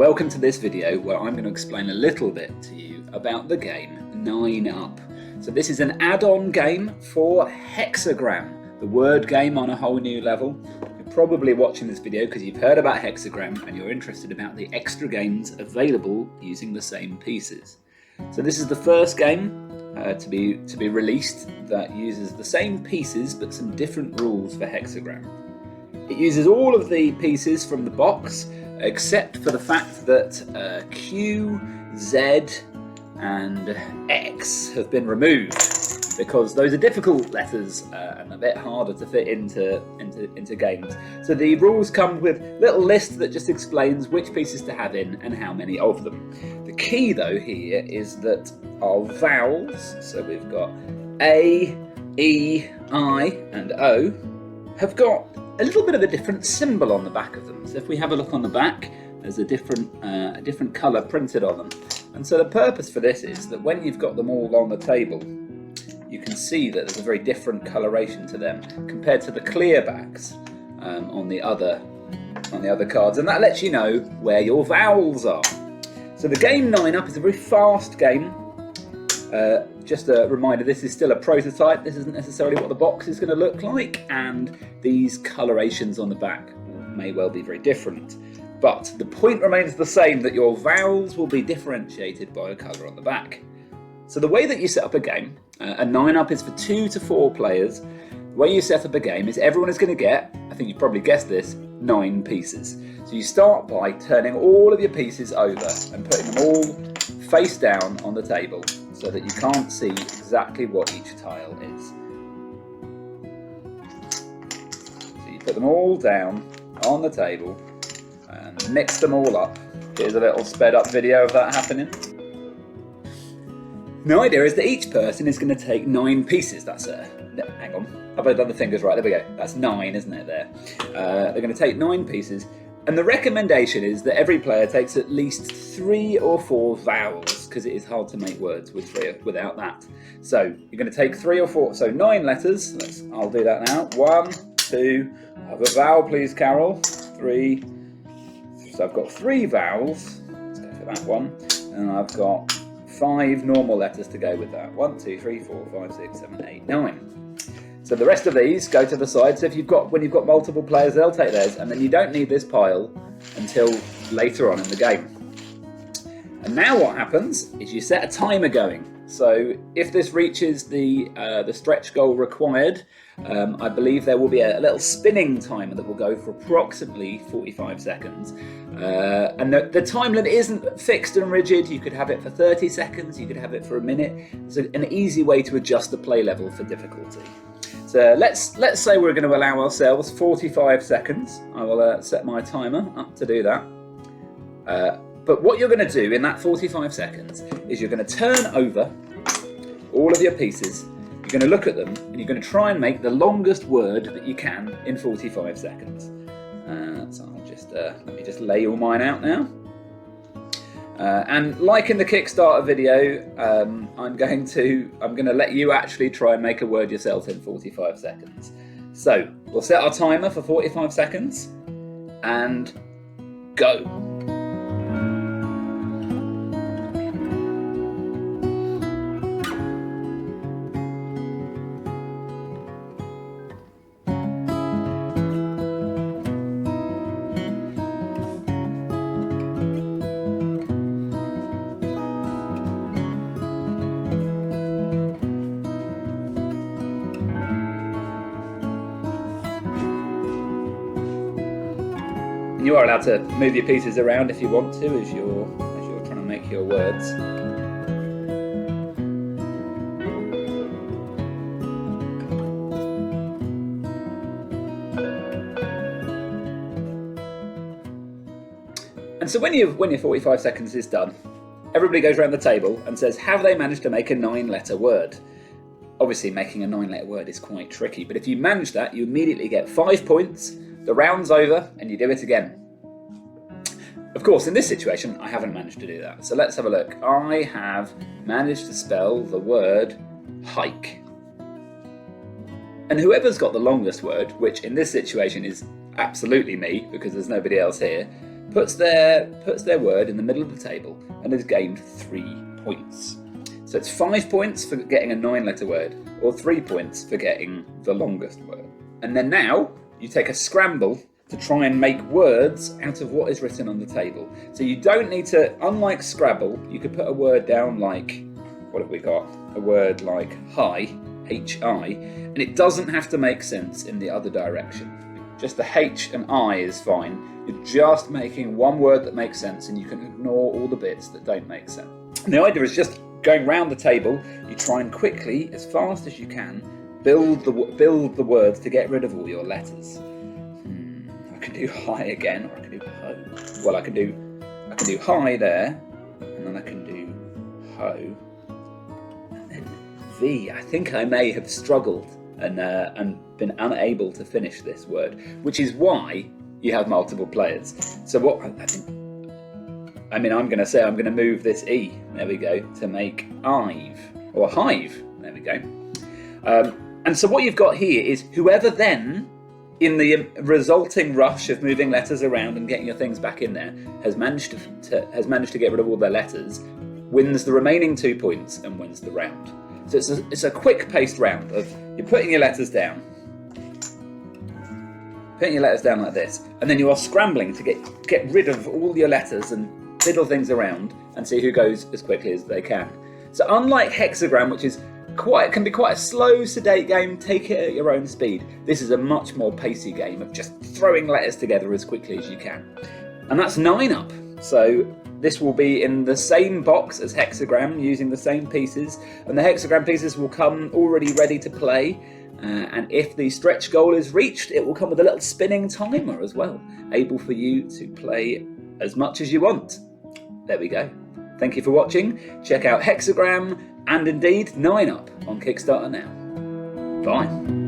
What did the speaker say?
welcome to this video where I'm going to explain a little bit to you about the game 9 Up. So this is an add-on game for Hexagram, the word game on a whole new level. You're probably watching this video because you've heard about Hexagram and you're interested about the extra games available using the same pieces. So this is the first game to be released that uses the same pieces but some different rules for Hexagram. It uses all of the pieces from the box except for the fact that Q, Z and X have been removed because those are difficult letters and a bit harder to fit into games. So the rules come with a little list that just explains which pieces to have in and how many of them. The key though here is that our vowels, so we've got A, E, I and O, have got a little bit of a different symbol on the back of them. So if we have a look on the back, there's a different colour printed on them. And so the purpose for this is that when you've got them all on the table, you can see that there's a very different coloration to them compared to the clear backs on the other cards, and that lets you know where your vowels are. So the game 9 Up is a very fast game. Just a reminder, this is still a prototype. This isn't necessarily what the box is going to look like, and these colorations on the back may well be very different. But the point remains the same, that your vowels will be differentiated by a colour on the back. So the way that you set up a game, a 9 Up is for 2 to 4 players. The way you set up a game is everyone is going to get, I think you probably guessed this, 9 pieces. So you start by turning all of your pieces over and putting them all face down on the table so that you can't see exactly what each tile is. So you put them all down on the table and mix them all up. Here's a little sped up video of that happening. The idea is that each person is going to take 9 pieces. That's hang on, have I done the fingers right? There we go. That's 9, isn't it there? They're going to take 9 pieces, and the recommendation is that every player takes at least 3 or 4 vowels, because it is hard to make words without that. So you're going to take 3 or 4, so 9 letters. I'll do that now. 1, 2, have a vowel please, Carol. 3. So I've got 3 vowels. Let's go for that one. And I've got 5 normal letters to go with that. 1, 2, 3, 4, 5, 6, 7, 8, 9. So the rest of these go to the side. So when you've got multiple players, they'll take theirs, and then you don't need this pile until later on in the game. And now what happens is you set a timer going. So if this reaches the stretch goal required, I believe there will be a little spinning timer that will go for approximately 45 seconds. And the time limit isn't fixed and rigid. You could have it for 30 seconds, you could have it for a minute. It's an easy way to adjust the play level for difficulty. So let's say we're going to allow ourselves 45 seconds. I will set my timer up to do that. But what you're going to do in that 45 seconds is you're going to turn over all of your pieces, you're going to look at them, and you're going to try and make the longest word that you can in 45 seconds. So I'll just let me just lay all mine out now. And like in the Kickstarter video, I'm going to let you actually try and make a word yourself in 45 seconds. So we'll set our timer for 45 seconds and go. You are allowed to move your pieces around if you want to, as you're trying to make your words. And so when your 45 seconds is done, everybody goes around the table and says, have they managed to make a 9-letter word? Obviously, making a 9-letter word is quite tricky, but if you manage that, you immediately get 5 points. The round's over, and you do it again. Of course, in this situation, I haven't managed to do that. So let's have a look. I have managed to spell the word hike. And whoever's got the longest word, which in this situation is absolutely me, because there's nobody else here, puts their word in the middle of the table and has gained 3 points. So it's 5 points for getting a 9-letter word, or 3 points for getting the longest word. And then now you take a scramble to try and make words out of what is written on the table. So you don't need to, unlike Scrabble, you could put a word down like, what have we got? A word like hi, H-I, and it doesn't have to make sense in the other direction. Just the H and I is fine. You're just making one word that makes sense, and you can ignore all the bits that don't make sense. And the idea is just going round the table, you try and quickly, as fast as you can, build the words to get rid of all your letters. I can do hi again, or I can do ho. Well, I can do hi there, and then I can do ho, and then V. I think I may have struggled and been unable to finish this word, which is why you have multiple players. So what I'm going to say, I'm going to move this E, there we go, to make Ive, or hive, there we go. And so what you've got here is whoever then, in the resulting rush of moving letters around and getting your things back in there, has managed to get rid of all their letters, wins the remaining 2 points and wins the round. So it's a quick-paced round of you're putting your letters down, like this, and then you are scrambling to get rid of all your letters and fiddle things around and see who goes as quickly as they can. So unlike Hexagram, which is can be quite a slow, sedate game, take it at your own speed, this is a much more pacey game of just throwing letters together as quickly as you can. And that's 9 Up. So this will be in the same box as Hexagram, using the same pieces, and the Hexagram pieces will come already ready to play. And if the stretch goal is reached, it will come with a little spinning timer as well, able for you to play as much as you want. There we go. Thank you for watching. Check out Hexagram and indeed 9 Up on Kickstarter now. Bye.